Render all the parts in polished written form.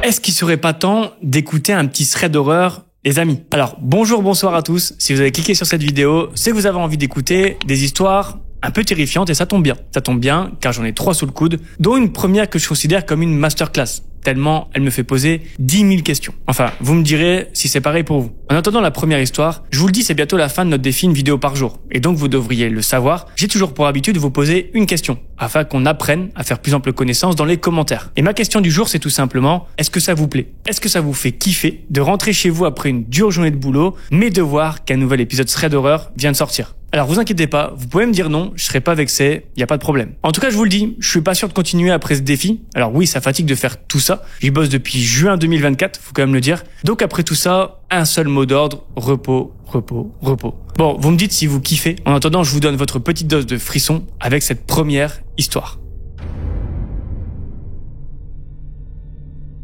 Est-ce qu'il serait pas temps d'écouter un petit thread d'horreur, les amis? Alors, bonjour, bonsoir à tous. Si vous avez cliqué sur cette vidéo, c'est que vous avez envie d'écouter des histoires un peu terrifiantes et ça tombe bien. Ça tombe bien car j'en ai 3 sous le coude, dont une première que je considère comme une masterclass, tellement elle me fait poser 10 000 questions. Enfin, vous me direz si c'est pareil pour vous. En attendant la première histoire, je vous le dis, c'est bientôt la fin de notre défi, une vidéo par jour. Et donc vous devriez le savoir, j'ai toujours pour habitude de vous poser une question, afin qu'on apprenne à faire plus ample connaissance dans les commentaires. Et ma question du jour, c'est tout simplement, est-ce que ça vous plaît? Est-ce que ça vous fait kiffer de rentrer chez vous après une dure journée de boulot, mais de voir qu'un nouvel épisode thread d'horreur vient de sortir? Alors vous inquiétez pas, vous pouvez me dire non, je serai pas vexé, y a pas de problème. En tout cas, je vous le dis, je suis pas sûr de continuer après ce défi. Alors oui, ça fatigue de faire tout ça. J'y bosse depuis juin 2024, faut quand même le dire. Donc après tout ça, un seul mot d'ordre, repos, repos, repos. Bon, vous me dites si vous kiffez. En attendant, je vous donne votre petite dose de frisson avec cette première histoire.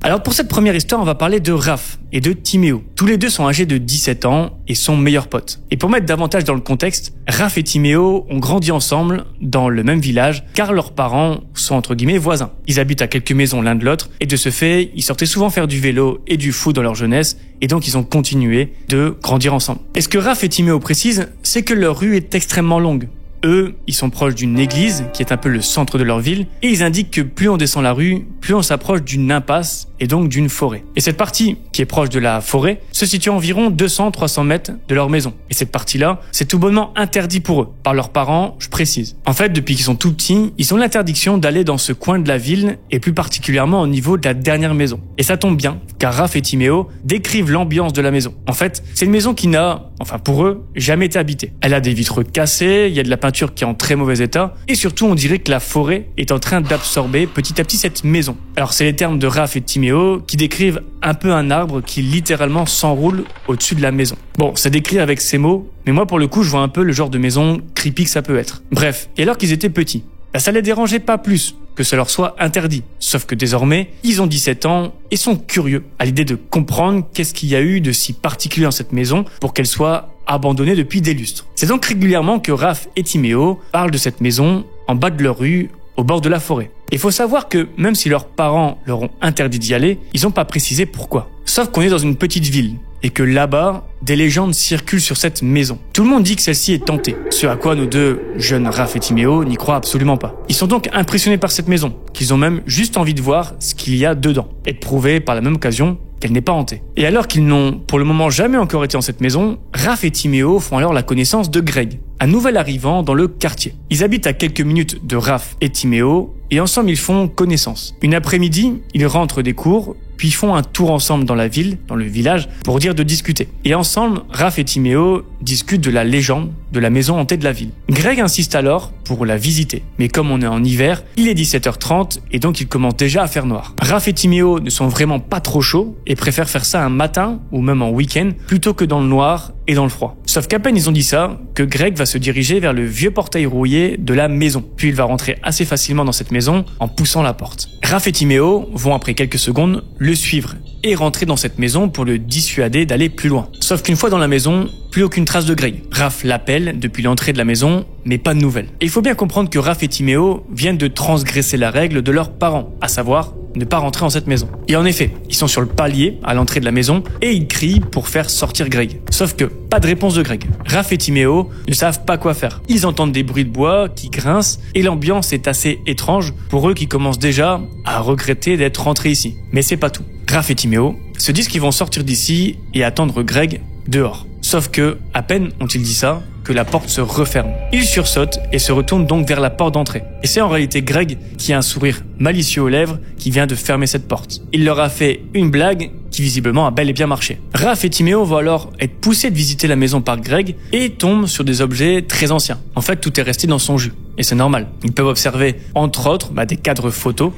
Alors pour cette première histoire, on va parler de Raph et de Timéo. Tous les deux sont âgés de 17 ans et sont meilleurs potes. Et pour mettre davantage dans le contexte, Raph et Timéo ont grandi ensemble dans le même village car leurs parents sont entre guillemets voisins. Ils habitent à quelques maisons l'un de l'autre et de ce fait, ils sortaient souvent faire du vélo et du foot dans leur jeunesse et donc ils ont continué de grandir ensemble. Et ce que Raph et Timéo précisent, c'est que leur rue est extrêmement longue. Eux, ils sont proches d'une église qui est un peu le centre de leur ville et ils indiquent que plus on descend la rue, plus on s'approche d'une impasse et donc d'une forêt. Et cette partie qui est proche de la forêt se situe à environ 200-300 mètres de leur maison. Et cette partie-là, c'est tout bonnement interdit pour eux, par leurs parents, je précise. En fait, depuis qu'ils sont tout petits, ils ont l'interdiction d'aller dans ce coin de la ville et plus particulièrement au niveau de la dernière maison. Et ça tombe bien, car Raph et Timéo décrivent l'ambiance de la maison. En fait, c'est une maison qui n'a, enfin pour eux, jamais été habitée. Elle a des vitres cassées, il y a de la peinture qui est en très mauvais état et surtout on dirait que la forêt est en train d'absorber petit à petit cette maison. Alors c'est les termes de Raph et Timéo qui décrivent un peu un arbre qui littéralement s'enroule au-dessus de la maison. Bon, c'est décrit avec ces mots, mais moi pour le coup je vois un peu le genre de maison creepy que ça peut être. Bref, et alors qu'ils étaient petits, ça les dérangeait pas plus que ça leur soit interdit. Sauf que désormais, ils ont 17 ans et sont curieux à l'idée de comprendre qu'est-ce qu'il y a eu de si particulier dans cette maison pour qu'elle soit abandonnée depuis des lustres. C'est donc régulièrement que Raph et Timéo parlent de cette maison en bas de leur rue, au bord de la forêt. Il faut savoir que même si leurs parents leur ont interdit d'y aller, ils n'ont pas précisé pourquoi. Sauf qu'on est dans une petite ville et que là-bas, des légendes circulent sur cette maison. Tout le monde dit que celle-ci est tentée, ce à quoi nos deux jeunes Raph et Timéo n'y croient absolument pas. Ils sont donc impressionnés par cette maison, qu'ils ont même juste envie de voir ce qu'il y a dedans, et de prouver par la même occasion qu'elle n'est pas hantée. Et alors qu'ils n'ont pour le moment jamais encore été dans cette maison, Raph et Timéo font alors la connaissance de Greg, un nouvel arrivant dans le quartier. Ils habitent à quelques minutes de Raph et Timéo, et ensemble ils font connaissance. Une après-midi, ils rentrent des cours, puis font un tour ensemble dans la ville, dans le village, pour dire de discuter. Et ensemble, Raph et Timéo discutent de la légende de la maison hantée de la ville. Greg insiste alors pour la visiter. Mais comme on est en hiver, il est 17h30 et donc il commence déjà à faire noir. Raph et Timéo ne sont vraiment pas trop chauds et préfèrent faire ça un matin ou même en week-end plutôt que dans le noir et dans le froid. Sauf qu'à peine ils ont dit ça, que Greg va se diriger vers le vieux portail rouillé de la maison. Puis il va rentrer assez facilement dans cette maison en poussant la porte. Raph et Timéo vont après quelques secondes le suivre et rentrer dans cette maison pour le dissuader d'aller plus loin. Sauf qu'une fois dans la maison, plus aucune trace de Greg. Raph l'appelle depuis l'entrée de la maison, mais pas de nouvelles. Et il faut bien comprendre que Raph et Timéo viennent de transgresser la règle de leurs parents, à savoir ne pas rentrer dans cette maison. Et en effet, ils sont sur le palier à l'entrée de la maison et ils crient pour faire sortir Greg. Sauf que pas de réponse de Greg. Raph et Timéo ne savent pas quoi faire. Ils entendent des bruits de bois qui grincent et l'ambiance est assez étrange pour eux qui commencent déjà à regretter d'être rentrés ici. Mais c'est pas tout. Raph et Timéo se disent qu'ils vont sortir d'ici et attendre Greg dehors. Sauf que, à peine ont-ils dit ça, que la porte se referme. Ils sursautent et se retournent donc vers la porte d'entrée. Et c'est en réalité Greg qui a un sourire malicieux aux lèvres qui vient de fermer cette porte. Il leur a fait une blague qui visiblement a bel et bien marché. Raph et Timéo vont alors être poussés de visiter la maison par Greg et tombent sur des objets très anciens. En fait, tout est resté dans son jus. Et c'est normal. Ils peuvent observer, entre autres, des cadres photos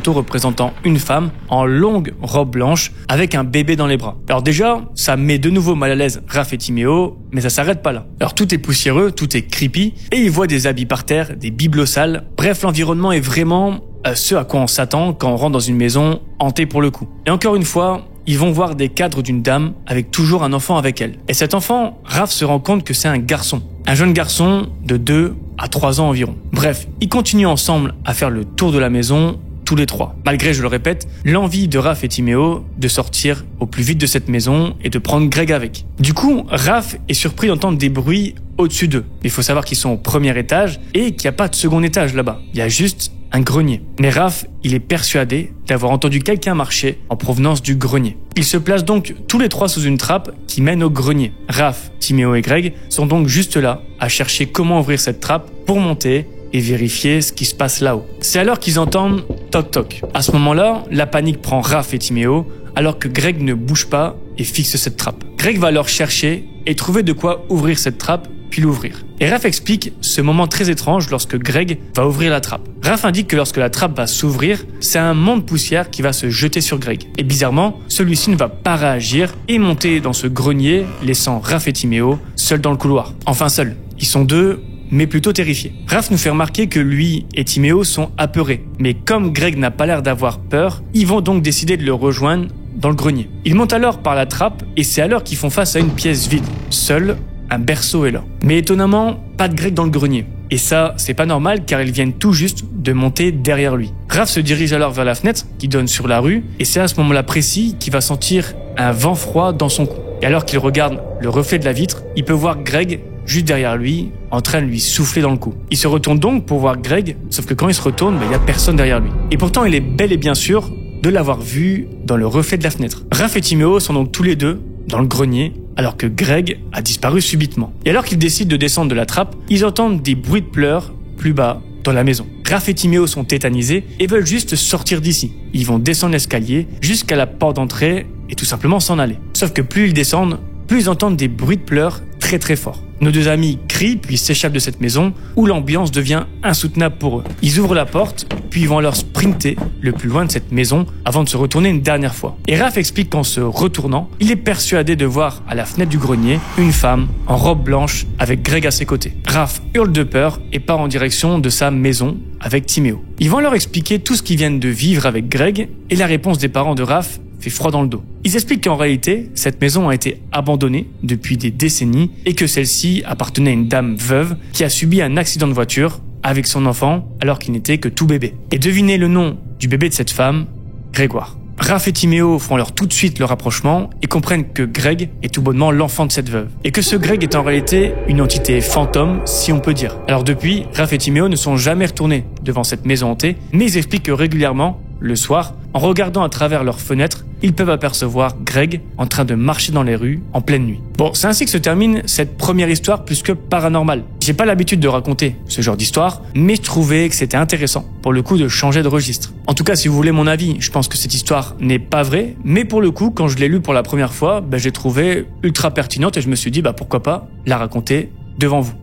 représentant une femme en longue robe blanche avec un bébé dans les bras. Alors déjà, ça met de nouveau mal à l'aise Raph et Timéo, mais ça s'arrête pas là. Alors tout est poussiéreux, tout est creepy, et ils voient des habits par terre, des bibelots sales. Bref, l'environnement est vraiment ce à quoi on s'attend quand on rentre dans une maison hantée pour le coup. Et encore une fois, ils vont voir des cadres d'une dame avec toujours un enfant avec elle. Et cet enfant, Raph se rend compte que c'est un garçon. Un jeune garçon de 2 à 3 ans environ. Bref, ils continuent ensemble à faire le tour de la maison, tous les trois. Malgré, je le répète, l'envie de Raph et Timéo de sortir au plus vite de cette maison et de prendre Greg avec. Du coup, Raph est surpris d'entendre des bruits au-dessus d'eux. Il faut savoir qu'ils sont au premier étage et qu'il n'y a pas de second étage là-bas. Il y a juste un grenier. Mais Raph, il est persuadé d'avoir entendu quelqu'un marcher en provenance du grenier. Ils se placent donc tous les trois sous une trappe qui mène au grenier. Raph, Timéo et Greg sont donc juste là à chercher comment ouvrir cette trappe pour monter et vérifier ce qui se passe là-haut. C'est alors qu'ils entendent toc toc. À ce moment-là, la panique prend Raph et Timéo alors que Greg ne bouge pas et fixe cette trappe. Greg va alors chercher et trouver de quoi ouvrir cette trappe puis l'ouvrir. Et Raph explique ce moment très étrange lorsque Greg va ouvrir la trappe. Raph indique que lorsque la trappe va s'ouvrir, c'est un mont de poussière qui va se jeter sur Greg. Et bizarrement, celui-ci ne va pas réagir et monter dans ce grenier, laissant Raph et Timéo seuls dans le couloir. Enfin seuls. Ils sont deux, mais plutôt terrifiés. Raph nous fait remarquer que lui et Timéo sont apeurés. Mais comme Greg n'a pas l'air d'avoir peur, ils vont donc décider de le rejoindre dans le grenier. Ils montent alors par la trappe et c'est alors qu'ils font face à une pièce vide. Seul, un berceau est là. Mais étonnamment, pas de Greg dans le grenier. Et ça, c'est pas normal car ils viennent tout juste de monter derrière lui. Raph se dirige alors vers la fenêtre qui donne sur la rue et c'est à ce moment-là précis qu'il va sentir un vent froid dans son cou. Et alors qu'il regarde le reflet de la vitre, il peut voir Greg juste derrière lui, en train de lui souffler dans le cou. Il se retourne donc pour voir Greg, sauf que quand il se retourne, il n'y a personne derrière lui. Et pourtant, il est bel et bien sûr de l'avoir vu dans le reflet de la fenêtre. Raph et Timéo sont donc tous les deux dans le grenier, alors que Greg a disparu subitement. Et alors qu'ils décident de descendre de la trappe, ils entendent des bruits de pleurs plus bas dans la maison. Raph et Timéo sont tétanisés et veulent juste sortir d'ici. Ils vont descendre l'escalier jusqu'à la porte d'entrée et tout simplement s'en aller. Sauf que plus ils descendent, plus ils entendent des bruits de pleurs très très forts. Nos deux amis crient puis s'échappent de cette maison où l'ambiance devient insoutenable pour eux. Ils ouvrent la porte puis ils vont alors sprinter le plus loin de cette maison avant de se retourner une dernière fois. Et Raph explique qu'en se retournant, il est persuadé de voir à la fenêtre du grenier une femme en robe blanche avec Greg à ses côtés. Raph hurle de peur et part en direction de sa maison avec Timéo. Ils vont leur expliquer tout ce qu'ils viennent de vivre avec Greg et la réponse des parents de Raph fait froid dans le dos. Ils expliquent qu'en réalité, cette maison a été abandonnée depuis des décennies et que celle-ci appartenait à une dame veuve qui a subi un accident de voiture avec son enfant alors qu'il n'était que tout bébé. Et devinez le nom du bébé de cette femme, Grégoire. Raph et Timéo font alors tout de suite le rapprochement et comprennent que Greg est tout bonnement l'enfant de cette veuve. Et que ce Greg est en réalité une entité fantôme, si on peut dire. Alors depuis, Raph et Timéo ne sont jamais retournés devant cette maison hantée, mais ils expliquent que régulièrement, le soir, en regardant à travers leurs fenêtres, ils peuvent apercevoir Greg en train de marcher dans les rues en pleine nuit. Bon, c'est ainsi que se termine cette première histoire plus que paranormale. J'ai pas l'habitude de raconter ce genre d'histoire, mais je trouvais que c'était intéressant pour le coup de changer de registre. En tout cas, si vous voulez mon avis, je pense que cette histoire n'est pas vraie, mais pour le coup, quand je l'ai lue pour la première fois, j'ai trouvé ultra pertinente et je me suis dit pourquoi pas la raconter devant vous.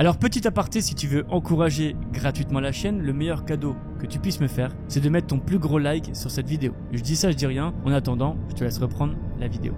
Alors petit aparté, si tu veux encourager gratuitement la chaîne, le meilleur cadeau que tu puisses me faire, c'est de mettre ton plus gros like sur cette vidéo. Je dis ça, je dis rien. En attendant, je te laisse reprendre la vidéo.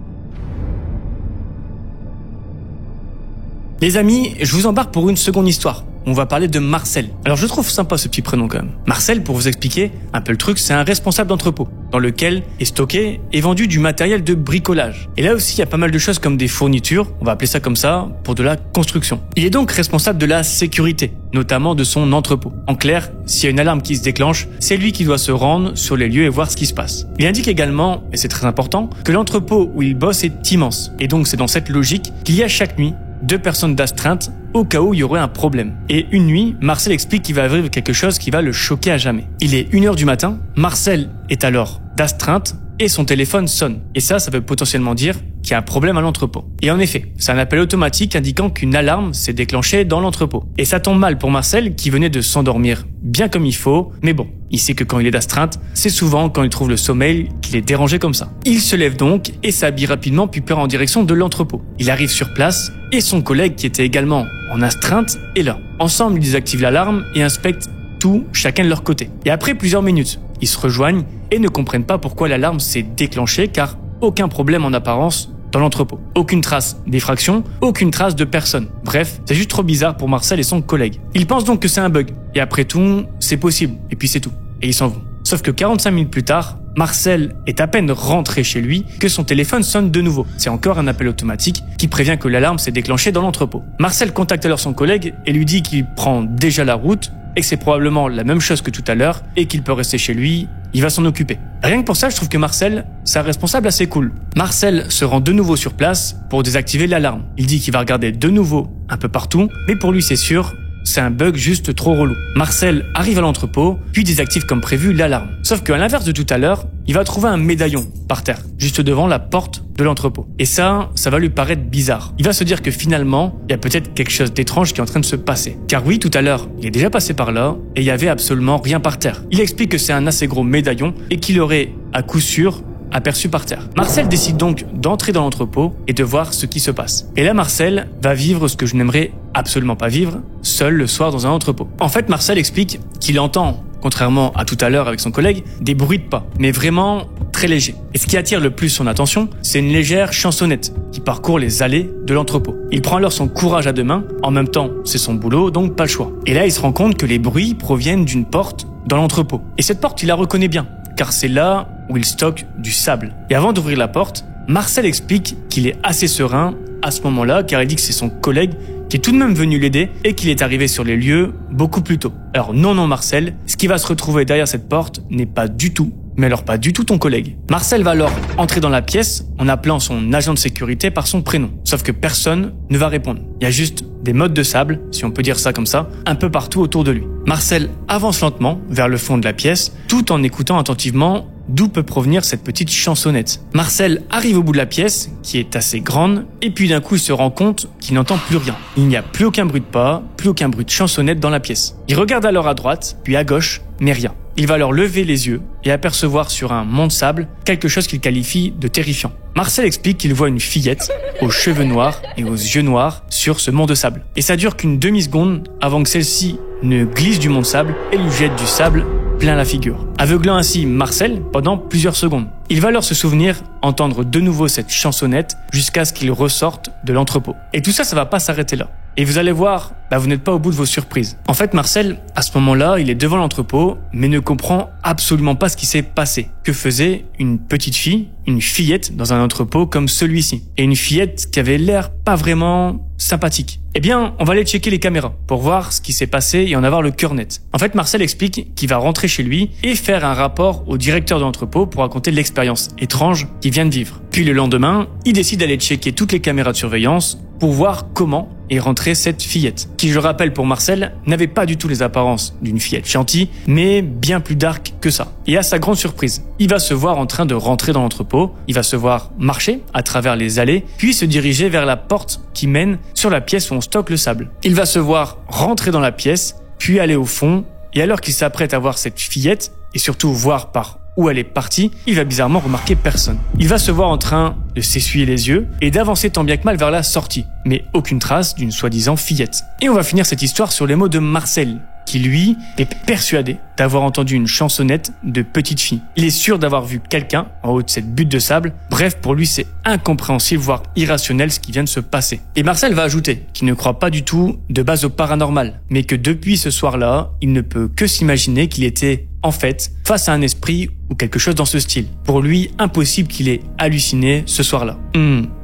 Les amis, je vous embarque pour une seconde histoire. On va parler de Marcel. Alors je trouve sympa ce petit prénom quand même. Marcel, pour vous expliquer un peu le truc, c'est un responsable d'entrepôt dans lequel est stocké et vendu du matériel de bricolage. Et là aussi, il y a pas mal de choses comme des fournitures, on va appeler ça comme ça, pour de la construction. Il est donc responsable de la sécurité, notamment de son entrepôt. En clair, s'il y a une alarme qui se déclenche, c'est lui qui doit se rendre sur les lieux et voir ce qui se passe. Il indique également, et c'est très important, que l'entrepôt où il bosse est immense. Et donc c'est dans cette logique qu'il y a chaque nuit 2 personnes d'astreinte au cas où il y aurait un problème. Et une nuit, Marcel explique qu'il va arriver quelque chose qui va le choquer à jamais. Il est 1h du matin, Marcel est alors d'astreinte et son téléphone sonne. Et ça veut potentiellement dire qu'il y a un problème à l'entrepôt. Et en effet, c'est un appel automatique indiquant qu'une alarme s'est déclenchée dans l'entrepôt. Et ça tombe mal pour Marcel qui venait de s'endormir bien comme il faut, mais bon, il sait que quand il est d'astreinte, c'est souvent quand il trouve le sommeil qu'il est dérangé comme ça. Il se lève donc et s'habille rapidement puis part en direction de l'entrepôt. Il arrive sur place et son collègue qui était également en astreinte est là. Ensemble, ils désactivent l'alarme et inspectent tout, chacun de leur côté. Et après plusieurs minutes, ils se rejoignent et ne comprennent pas pourquoi l'alarme s'est déclenchée car aucun problème en apparence dans l'entrepôt. Aucune trace d'effraction, aucune trace de personne. Bref, c'est juste trop bizarre pour Marcel et son collègue. Ils pensent donc que c'est un bug. Et après tout, c'est possible. Et puis c'est tout. Et ils s'en vont. Sauf que 45 minutes plus tard, Marcel est à peine rentré chez lui que son téléphone sonne de nouveau. C'est encore un appel automatique qui prévient que l'alarme s'est déclenchée dans l'entrepôt. Marcel contacte alors son collègue et lui dit qu'il prend déjà la route et que c'est probablement la même chose que tout à l'heure et qu'il peut rester chez lui, il va s'en occuper. Rien que pour ça, je trouve que Marcel, c'est un responsable assez cool. Marcel se rend de nouveau sur place pour désactiver l'alarme. Il dit qu'il va regarder de nouveau un peu partout, mais pour lui c'est sûr, c'est un bug juste trop relou. Marcel arrive à l'entrepôt, puis désactive comme prévu l'alarme. Sauf qu'à l'inverse de tout à l'heure, il va trouver un médaillon par terre, juste devant la porte de l'entrepôt. Et ça va lui paraître bizarre. Il va se dire que finalement, il y a peut-être quelque chose d'étrange qui est en train de se passer. Car oui, tout à l'heure, il est déjà passé par là et il y avait absolument rien par terre. Il explique que c'est un assez gros médaillon et qu'il aurait, à coup sûr, aperçu par terre. Marcel décide donc d'entrer dans l'entrepôt et de voir ce qui se passe. Et là, Marcel va vivre ce que je n'aimerais absolument pas vivre, seul le soir dans un entrepôt. En fait, Marcel explique qu'il entend, contrairement à tout à l'heure avec son collègue, des bruits de pas, mais vraiment très légers. Et ce qui attire le plus son attention, c'est une légère chansonnette qui parcourt les allées de l'entrepôt. Il prend alors son courage à deux mains, en même temps, c'est son boulot, donc pas le choix. Et là, il se rend compte que les bruits proviennent d'une porte dans l'entrepôt. Et cette porte, il la reconnaît bien, car c'est là où il stocke du sable. Et avant d'ouvrir la porte, Marcel explique qu'il est assez serein à ce moment-là, car il dit que c'est son collègue qui est tout de même venu l'aider et qu'il est arrivé sur les lieux beaucoup plus tôt. Alors non Marcel, ce qui va se retrouver derrière cette porte n'est pas du tout, mais alors pas du tout ton collègue. Marcel va alors entrer dans la pièce en appelant son agent de sécurité par son prénom. Sauf que personne ne va répondre. Il y a juste des mottes de sable, si on peut dire ça comme ça, un peu partout autour de lui. Marcel avance lentement vers le fond de la pièce, tout en écoutant attentivement d'où peut provenir cette petite chansonnette. Marcel arrive au bout de la pièce, qui est assez grande, et puis d'un coup il se rend compte qu'il n'entend plus rien. Il n'y a plus aucun bruit de pas, plus aucun bruit de chansonnette dans la pièce. Il regarde alors à droite, puis à gauche, mais rien. Il va alors lever les yeux et apercevoir sur un mont de sable quelque chose qu'il qualifie de terrifiant. Marcel explique qu'il voit une fillette aux cheveux noirs et aux yeux noirs sur ce mont de sable. Et ça dure qu'une demi-seconde avant que celle-ci ne glisse du mont de sable et lui jette du sable plein la figure, aveuglant ainsi Marcel pendant plusieurs secondes. Il va alors se souvenir entendre de nouveau cette chansonnette jusqu'à ce qu'il ressorte de l'entrepôt. Et tout ça va pas s'arrêter là. Et vous allez voir, vous n'êtes pas au bout de vos surprises. En fait, Marcel, à ce moment-là, il est devant l'entrepôt, mais ne comprend absolument pas ce qui s'est passé. Que faisait une petite fille, une fillette dans un entrepôt comme celui-ci? Et une fillette qui avait l'air pas vraiment sympathique. Eh bien, on va aller checker les caméras pour voir ce qui s'est passé et en avoir le cœur net. En fait, Marcel explique qu'il va rentrer chez lui et faire un rapport au directeur de l'entrepôt pour raconter l'expérience étrange qu'il vient de vivre. Puis le lendemain, il décide d'aller checker toutes les caméras de surveillance pour voir comment est rentrée cette fillette, qui, je rappelle pour Marcel, n'avait pas du tout les apparences d'une fillette gentille, mais bien plus dark que ça. Et à sa grande surprise, il va se voir en train de rentrer dans l'entrepôt, il va se voir marcher à travers les allées, puis se diriger vers la porte qui mène sur la pièce où on stocke le sable. Il va se voir rentrer dans la pièce, puis aller au fond, et alors qu'il s'apprête à voir cette fillette, et surtout voir par où elle est partie, il va bizarrement remarquer personne. Il va se voir en train de s'essuyer les yeux et d'avancer tant bien que mal vers la sortie, mais aucune trace d'une soi-disant fillette. Et on va finir cette histoire sur les mots de Marcel, qui lui est persuadé d'avoir entendu une chansonnette de petite fille. Il est sûr d'avoir vu quelqu'un en haut de cette butte de sable. Bref, pour lui, c'est incompréhensible, voire irrationnel ce qui vient de se passer. Et Marcel va ajouter qu'il ne croit pas du tout de base au paranormal, mais que depuis ce soir-là, il ne peut que s'imaginer qu'il était en fait face à un esprit ou quelque chose dans ce style. Pour lui, impossible qu'il ait halluciné ce soir-là.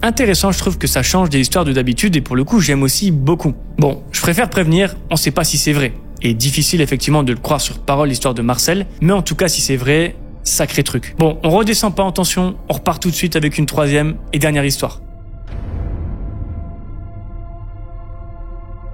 Intéressant, je trouve que ça change des histoires de d'habitude et pour le coup, j'aime aussi beaucoup. Bon, je préfère prévenir, on sait pas si c'est vrai. Et difficile effectivement de le croire sur parole l'histoire de Marcel, mais en tout cas si c'est vrai, sacré truc. Bon, on redescend pas en tension, on repart tout de suite avec une troisième et dernière histoire.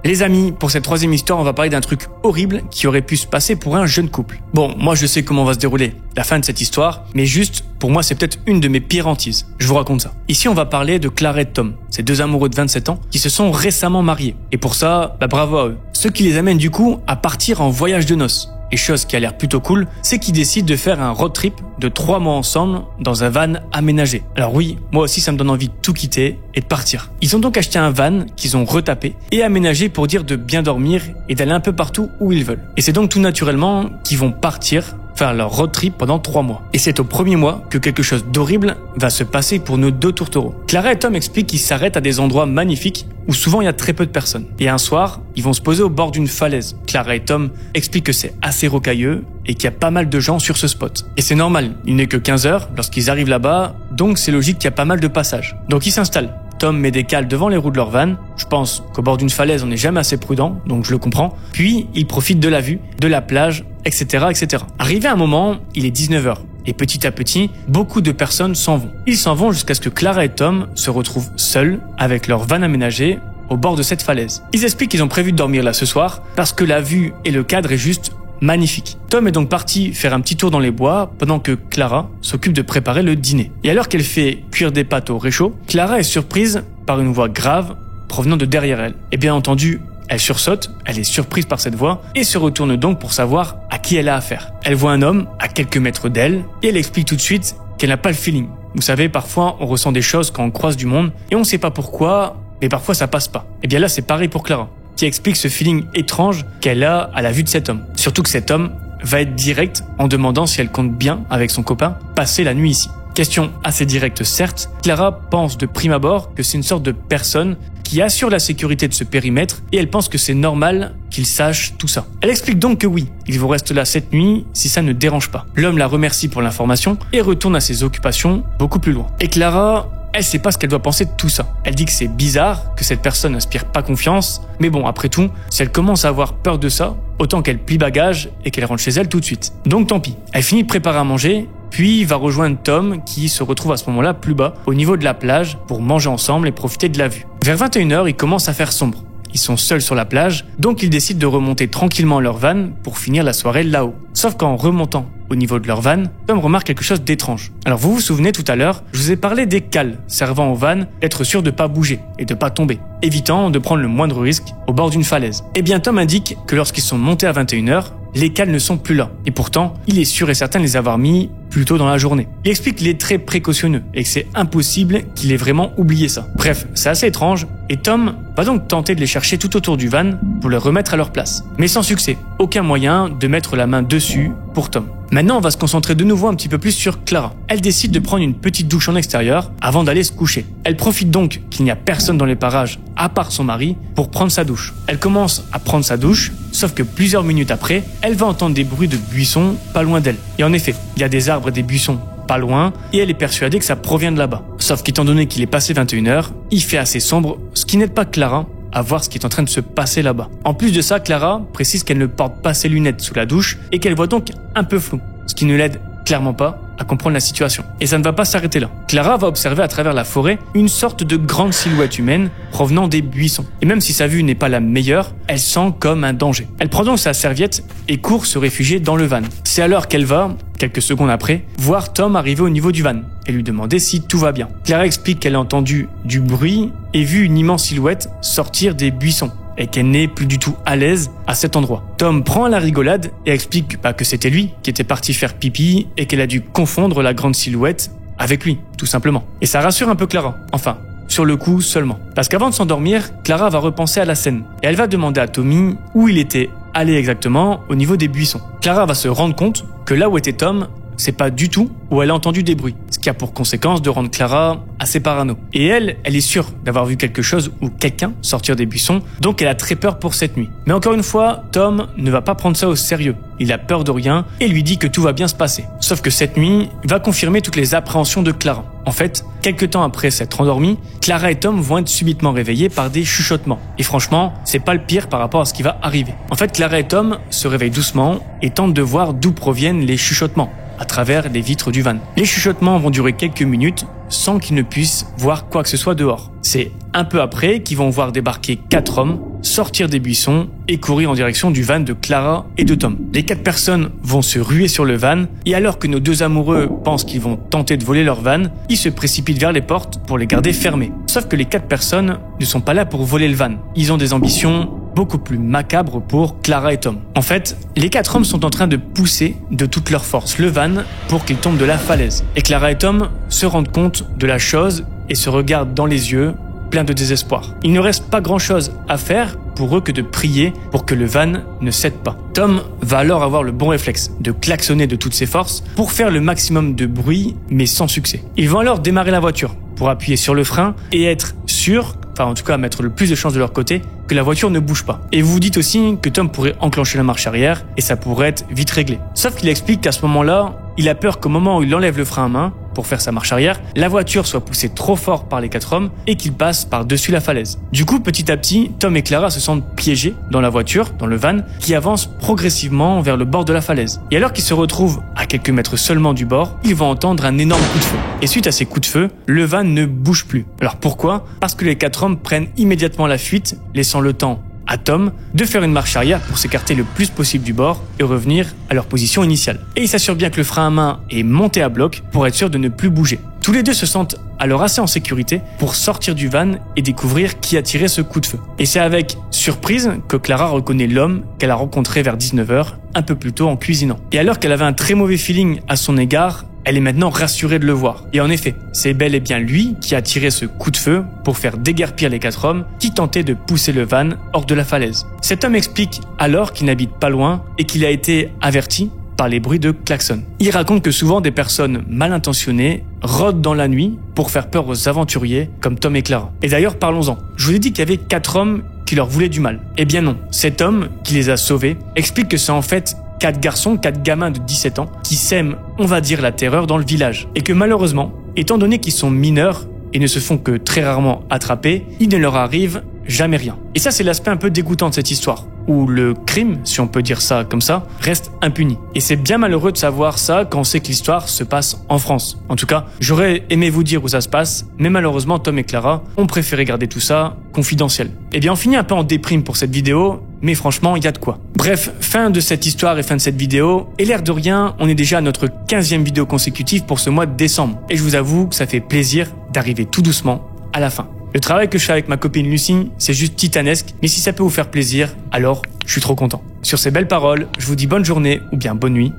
Les amis, pour cette troisième histoire, on va parler d'un truc horrible qui aurait pu se passer pour un jeune couple. Bon, moi je sais comment va se dérouler la fin de cette histoire, mais juste, pour moi c'est peut-être une de mes pires hantises. Je vous raconte ça. Ici on va parler de Clara et Tom, ces deux amoureux de 27 ans qui se sont récemment mariés. Et pour ça, bravo à eux. Ce qui les amène du coup à partir en voyage de noces. Et chose qui a l'air plutôt cool, c'est qu'ils décident de faire un road trip de 3 mois ensemble dans un van aménagé. Alors oui, moi aussi ça me donne envie de tout quitter et de partir. Ils ont donc acheté un van qu'ils ont retapé et aménagé pour dire de bien dormir et d'aller un peu partout où ils veulent. Et c'est donc tout naturellement qu'ils vont partir faire leur road trip pendant 3 mois. Et c'est au premier mois que quelque chose d'horrible va se passer pour nos deux tourtereaux. Clara et Tom expliquent qu'ils s'arrêtent à des endroits magnifiques où souvent il y a très peu de personnes. Et un soir, ils vont se poser au bord d'une falaise. Clara et Tom expliquent que c'est assez rocailleux et qu'il y a pas mal de gens sur ce spot. Et c'est normal, il n'est que 15 heures lorsqu'ils arrivent là-bas, donc c'est logique qu'il y a pas mal de passages. Donc ils s'installent Tom met des cales devant les roues de leur van. Je pense qu'au bord d'une falaise, on n'est jamais assez prudent, donc je le comprends. Puis, il profite de la vue, de la plage, etc., etc. Arrivé à un moment, il est 19h. Et petit à petit, beaucoup de personnes s'en vont. Ils s'en vont jusqu'à ce que Clara et Tom se retrouvent seuls avec leur van aménagé au bord de cette falaise. Ils expliquent qu'ils ont prévu de dormir là ce soir parce que la vue et le cadre est juste magnifique. Tom est donc parti faire un petit tour dans les bois pendant que Clara s'occupe de préparer le dîner. Et alors qu'elle fait cuire des pâtes au réchaud, Clara est surprise par une voix grave provenant de derrière elle. Et bien entendu, elle sursaute, elle est surprise par cette voix et se retourne donc pour savoir à qui elle a affaire. Elle voit un homme à quelques mètres d'elle et elle explique tout de suite qu'elle n'a pas le feeling. Vous savez, parfois on ressent des choses quand on croise du monde et on ne sait pas pourquoi, mais parfois ça passe pas. Et bien là c'est pareil pour Clara, qui explique ce feeling étrange qu'elle a à la vue de cet homme. Surtout que cet homme va être direct en demandant si elle compte bien, avec son copain, passer la nuit ici. Question assez directe certes, Clara pense de prime abord que c'est une sorte de personne qui assure la sécurité de ce périmètre et elle pense que c'est normal qu'il sache tout ça. Elle explique donc que oui, il vous reste là cette nuit si ça ne dérange pas. L'homme la remercie pour l'information et retourne à ses occupations beaucoup plus loin. Et Clara, elle sait pas ce qu'elle doit penser de tout ça. Elle dit que c'est bizarre, que cette personne n'inspire pas confiance, mais bon, après tout, si elle commence à avoir peur de ça, autant qu'elle plie bagage et qu'elle rentre chez elle tout de suite. Donc tant pis. Elle finit de préparer à manger, puis va rejoindre Tom qui se retrouve à ce moment-là plus bas, au niveau de la plage, pour manger ensemble et profiter de la vue. Vers 21h, il commence à faire sombre. Ils sont seuls sur la plage, donc ils décident de remonter tranquillement leur van pour finir la soirée là-haut. Sauf qu'en remontant au niveau de leur van, Tom remarque quelque chose d'étrange. Alors vous vous souvenez tout à l'heure, je vous ai parlé des cales servant au van d'être sûr de pas bouger et de pas tomber, évitant de prendre le moindre risque au bord d'une falaise. Eh bien Tom indique que lorsqu'ils sont montés à 21h, les cales ne sont plus là. Et pourtant, il est sûr et certain de les avoir mis plus tôt dans la journée. Il explique qu'il est très précautionneux et que c'est impossible qu'il ait vraiment oublié ça. Bref, c'est assez étrange et Tom va donc tenter de les chercher tout autour du van pour les remettre à leur place. Mais sans succès, aucun moyen de mettre la main dessus pour Tom. Maintenant, on va se concentrer de nouveau un petit peu plus sur Clara. Elle décide de prendre une petite douche en extérieur avant d'aller se coucher. Elle profite donc qu'il n'y a personne dans les parages à part son mari pour prendre sa douche. Elle commence à prendre sa douche, sauf que plusieurs minutes après, elle va entendre des bruits de buissons pas loin d'elle. Et en effet, il y a des arbres et des buissons pas loin et elle est persuadée que ça provient de là-bas. Sauf qu'étant donné qu'il est passé 21h, il fait assez sombre, ce qui n'aide pas Clara à voir ce qui est en train de se passer là-bas. En plus de ça, Clara précise qu'elle ne porte pas ses lunettes sous la douche et qu'elle voit donc un peu flou, ce qui ne l'aide clairement pas à comprendre la situation. Et ça ne va pas s'arrêter là. Clara va observer à travers la forêt une sorte de grande silhouette humaine provenant des buissons. Et même si sa vue n'est pas la meilleure, elle sent comme un danger. Elle prend donc sa serviette et court se réfugier dans le van. C'est alors qu'elle va, quelques secondes après, voir Tom arriver au niveau du van et lui demander si tout va bien. Clara explique qu'elle a entendu du bruit et vu une immense silhouette sortir des buissons et qu'elle n'est plus du tout à l'aise à cet endroit. Tom prend la rigolade et explique que c'était lui qui était parti faire pipi et qu'elle a dû confondre la grande silhouette avec lui, tout simplement. Et ça rassure un peu Clara. Enfin, sur le coup seulement. Parce qu'avant de s'endormir, Clara va repenser à la scène et elle va demander à Tommy où il était allé exactement au niveau des buissons. Clara va se rendre compte que là où était Tom, c'est pas du tout où elle a entendu des bruits, ce qui a pour conséquence de rendre Clara assez parano. Et elle est sûre d'avoir vu quelque chose ou quelqu'un sortir des buissons, donc elle a très peur pour cette nuit. Mais encore une fois, Tom ne va pas prendre ça au sérieux. Il a peur de rien et lui dit que tout va bien se passer. Sauf que cette nuit va confirmer toutes les appréhensions de Clara. En fait, quelques temps après s'être endormie, Clara et Tom vont être subitement réveillés par des chuchotements. Et franchement, c'est pas le pire par rapport à ce qui va arriver. En fait, Clara et Tom se réveillent doucement et tentent de voir d'où proviennent les chuchotements à travers les vitres du van. Les chuchotements vont durer quelques minutes sans qu'ils ne puissent voir quoi que ce soit dehors. C'est un peu après qu'ils vont voir débarquer 4 hommes, sortir des buissons et courir en direction du van de Clara et de Tom. Les 4 personnes vont se ruer sur le van et alors que nos 2 amoureux pensent qu'ils vont tenter de voler leur van, ils se précipitent vers les portes pour les garder fermées. Sauf que les 4 personnes ne sont pas là pour voler le van. Ils ont des ambitions beaucoup plus macabre pour Clara et Tom. En fait, les 4 hommes sont en train de pousser de toute leur force le van pour qu'il tombe de la falaise. Et Clara et Tom se rendent compte de la chose et se regardent dans les yeux, pleins de désespoir. Il ne reste pas grand-chose à faire pour eux que de prier pour que le van ne cède pas. Tom va alors avoir le bon réflexe de klaxonner de toutes ses forces pour faire le maximum de bruit, mais sans succès. Ils vont alors démarrer la voiture pour appuyer sur le frein et être sûr, enfin en tout cas mettre le plus de chances de leur côté, que la voiture ne bouge pas. Et vous vous dites aussi que Tom pourrait enclencher la marche arrière et ça pourrait être vite réglé. Sauf qu'il explique qu'à ce moment-là, il a peur qu'au moment où il enlève le frein à main, pour faire sa marche arrière, la voiture soit poussée trop fort par les 4 hommes et qu'ils passent par-dessus la falaise. Du coup, petit à petit, Tom et Clara se sentent piégés dans la voiture, dans le van, qui avance progressivement vers le bord de la falaise. Et alors qu'ils se retrouvent à quelques mètres seulement du bord, ils vont entendre un énorme coup de feu. Et suite à ces coups de feu, le van ne bouge plus. Alors pourquoi ? Parce que les 4 hommes prennent immédiatement la fuite, laissant le temps à Tom de faire une marche arrière pour s'écarter le plus possible du bord et revenir à leur position initiale. Et il s'assure bien que le frein à main est monté à bloc pour être sûr de ne plus bouger. Tous les deux se sentent alors assez en sécurité pour sortir du van et découvrir qui a tiré ce coup de feu. Et c'est avec surprise que Clara reconnaît l'homme qu'elle a rencontré vers 19h, un peu plus tôt en cuisinant. Et alors qu'elle avait un très mauvais feeling à son égard, elle est maintenant rassurée de le voir. Et en effet, c'est bel et bien lui qui a tiré ce coup de feu pour faire déguerpir les 4 hommes qui tentaient de pousser le van hors de la falaise. Cet homme explique alors qu'il n'habite pas loin et qu'il a été averti par les bruits de klaxons. Il raconte que souvent des personnes mal intentionnées rôdent dans la nuit pour faire peur aux aventuriers comme Tom et Clara. Et d'ailleurs, parlons-en. Je vous ai dit qu'il y avait 4 hommes qui leur voulaient du mal. Eh bien non, cet homme qui les a sauvés explique que c'est en fait 4 garçons, 4 gamins de 17 ans qui sèment, on va dire, la terreur dans le village. Et que malheureusement, étant donné qu'ils sont mineurs et ne se font que très rarement attraper, il ne leur arrive jamais rien. Et ça, c'est l'aspect un peu dégoûtant de cette histoire, où le crime, si on peut dire ça comme ça, reste impuni. Et c'est bien malheureux de savoir ça quand on sait que l'histoire se passe en France. En tout cas, j'aurais aimé vous dire où ça se passe, mais malheureusement, Tom et Clara ont préféré garder tout ça confidentiel. Eh bien, on finit un peu en déprime pour cette vidéo, mais franchement, il y a de quoi. Bref, fin de cette histoire et fin de cette vidéo. Et l'air de rien, on est déjà à notre 15e vidéo consécutive pour ce mois de décembre. Et je vous avoue que ça fait plaisir d'arriver tout doucement à la fin. Le travail que je fais avec ma copine Lucie, c'est juste titanesque, mais si ça peut vous faire plaisir, alors je suis trop content. Sur ces belles paroles, je vous dis bonne journée ou bien bonne nuit.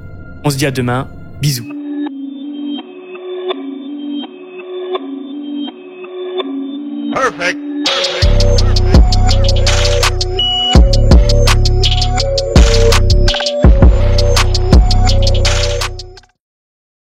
On se dit à demain. Bisous.